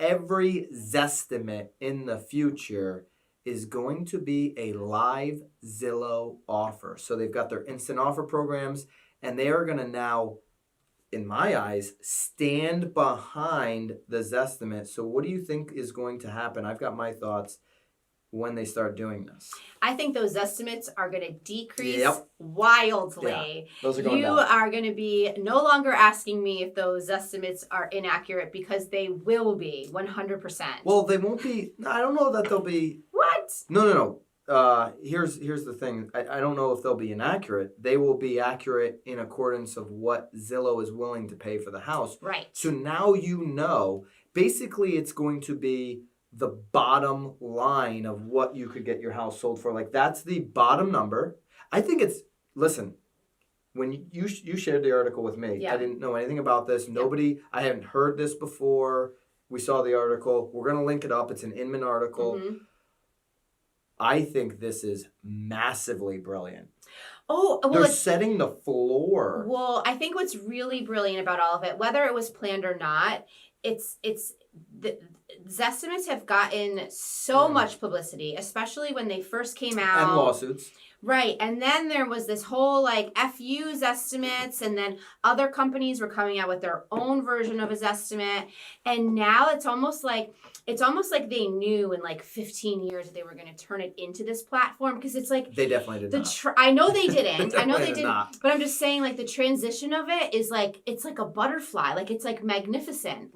every Zestimate in the future is going to be a live Zillow offer. So they've got their instant offer programs, and they are going to now, in my eyes, stand behind the Zestimate. So what do you think is going to happen? I've got my thoughts when they start doing this. I think those estimates are going to decrease wildly. Yeah, those are going down. You are going to be no longer asking me if those estimates are inaccurate, because they will be 100%. Well, they won't be. I don't know that they'll be. What? No. Here's the thing. I don't know if they'll be inaccurate. They will be accurate in accordance of what Zillow is willing to pay for the house. Right. So now you know. Basically, it's going to be the bottom line of what you could get your house sold for. Like, that's the bottom number. I think it's, listen, when you shared the article with me, I didn't know anything about this. I hadn't heard this before. We saw the article. We're going to link it up. It's an Inman article. Mm-hmm. I think this is massively brilliant. Oh, well, they're setting the floor. Well, I think what's really brilliant about all of it, whether it was planned or not, the Zestimates have gotten so much publicity, especially when they first came out. And lawsuits. Right. And then there was this whole FU Zestimates, and then other companies were coming out with their own version of a Zestimate. And now it's almost like they knew in 15 years that they were going to turn it into this platform, because it's like they definitely did not. I know they didn't. I know they didn't. But I'm just saying, the transition of it is it's like a butterfly. It's magnificent.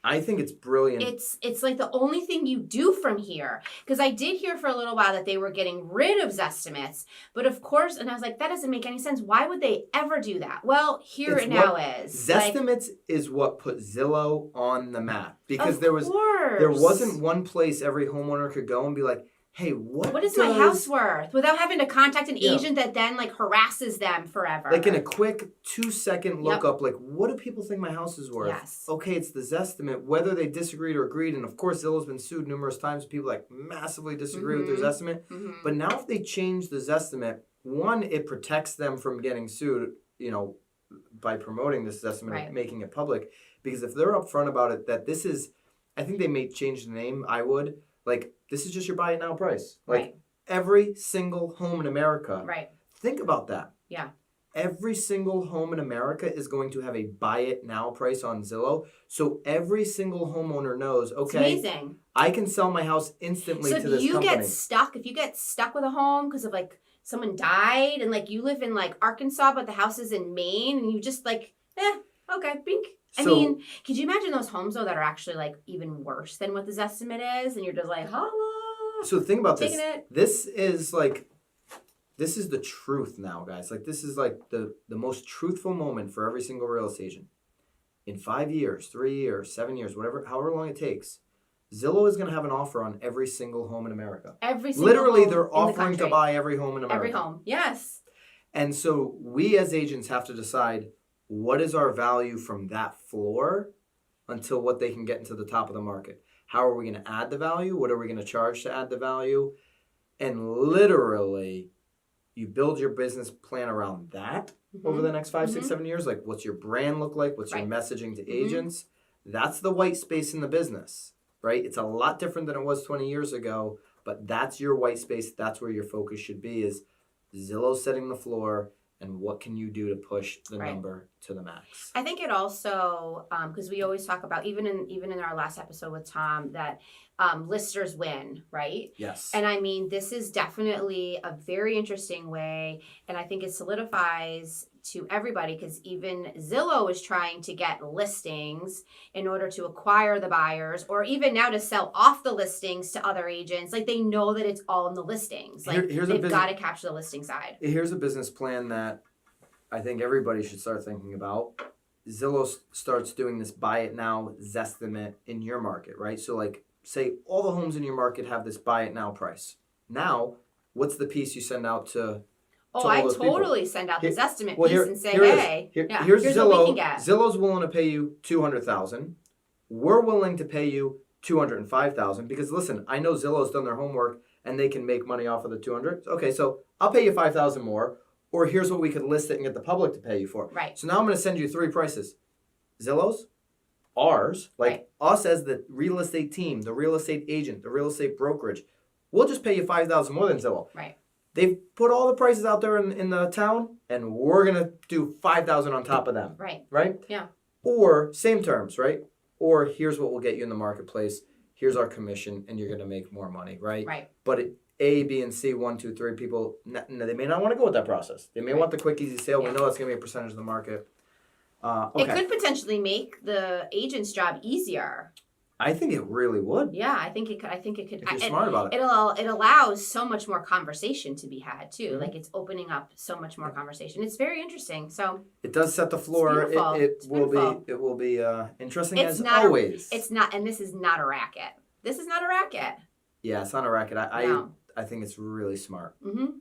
I think it's brilliant. It's like the only thing you do from here, because I did hear for a little while that they were getting rid of Zestimates, but of course, and I was like, that doesn't make any sense. Why would they ever do that? Well, here it now is. Zestimates is what put Zillow on the map, because there wasn't one place every homeowner could go and be like, hey, what is my house worth? Without having to contact an agent that then harasses them forever. In a quick 2-second look up, what do people think my house is worth? Yes. Okay, it's the Zestimate, whether they disagreed or agreed. And of course, Zillow's been sued numerous times. People massively disagree with their Zestimate. Mm-hmm. But now if they change the Zestimate, one, it protects them from getting sued, by promoting this Zestimate and making it public. Because if they're upfront about it, that this is, I think they may change the name, I would. This is just your buy it now price. Every single home in America. Right. Think about that. Yeah. Every single home in America is going to have a buy it now price on Zillow. So every single homeowner knows, okay, it's amazing. I can sell my house instantly to this company. So if you get stuck with a home because of someone died, and you live in Arkansas, but the house is in Maine, and you just okay, bink. Could you imagine those homes, though, that are actually, even worse than what the Zestimate is? And you're just holla. So think about this. This is, this is the truth now, guys. This is, the most truthful moment for every single real estate agent. In 5 years, 3 years, 7 years, however long it takes, Zillow is going to have an offer on every single home in America. Every single Literally, home they're offering to buy every home in America. Every home, yes. And so we as agents have to decide, what is our value from that floor until what they can get into the top of the market? How are we going to add the value? What are we going to charge to add the value? And literally, you build your business plan around that over the next 5, 6, 7 years. What's your brand look like? What's your messaging to agents? That's the white space in the business, right? It's a lot different than it was 20 years ago, but that's your white space. That's where your focus should be, is Zillow setting the floor. And what can you do to push the number to the max? I think it also, because we always talk about, even in our last episode with Tom, that listers win, right? Yes. And this is definitely a very interesting way, and I think it solidifies to everybody, because even Zillow is trying to get listings in order to acquire the buyers, or even now to sell off the listings to other agents. They know that it's all in the listings. They've got to capture the listing side. Here's a business plan that I think everybody should start thinking about. Zillow starts doing this buy it now Zestimate in your market, right? So say all the homes in your market have this buy it now price. Now, what's the piece you send out to I totally send out this estimate piece and say, here's Zillow, what we can get. Zillow's willing to pay you $200,000. We're willing to pay you $205,000 because listen, I know Zillow's done their homework and they can make money off of the $200,000. Okay, so I'll pay you $5,000 more, or here's what we could list it and get the public to pay you for. Right. So now I'm going to send you 3 prices: Zillow's, ours, like Right. us as the real estate team, the real estate agent, the real estate brokerage, we'll just pay you $5,000 more than Zillow. Right. They've put all the prices out there in the town, and we're gonna do $5,000 on top of them. Right. Right? Yeah. Or same terms, right? Or here's what we'll get you in the marketplace. Here's our commission, and you're gonna make more money, right? Right. But A, B, and C, 1, 2, 3 people, they may not want to go with that process. They may Right. want the quick, easy sale. Yeah. We know that's gonna be a percentage of the market. Okay. It could potentially make the agent's job easier. I think it really would. Yeah, I think it could. If you're smart about it. It allows so much more conversation to be had too. Mhm. Like it's opening up so much more conversation. It's very interesting. So It does set the floor. beautiful. It's beautiful. It will be interesting It's as not always. it's not, and this is not a racket. This is not a racket. Yeah, it's not a racket. No. I think it's really smart. Mm-hmm.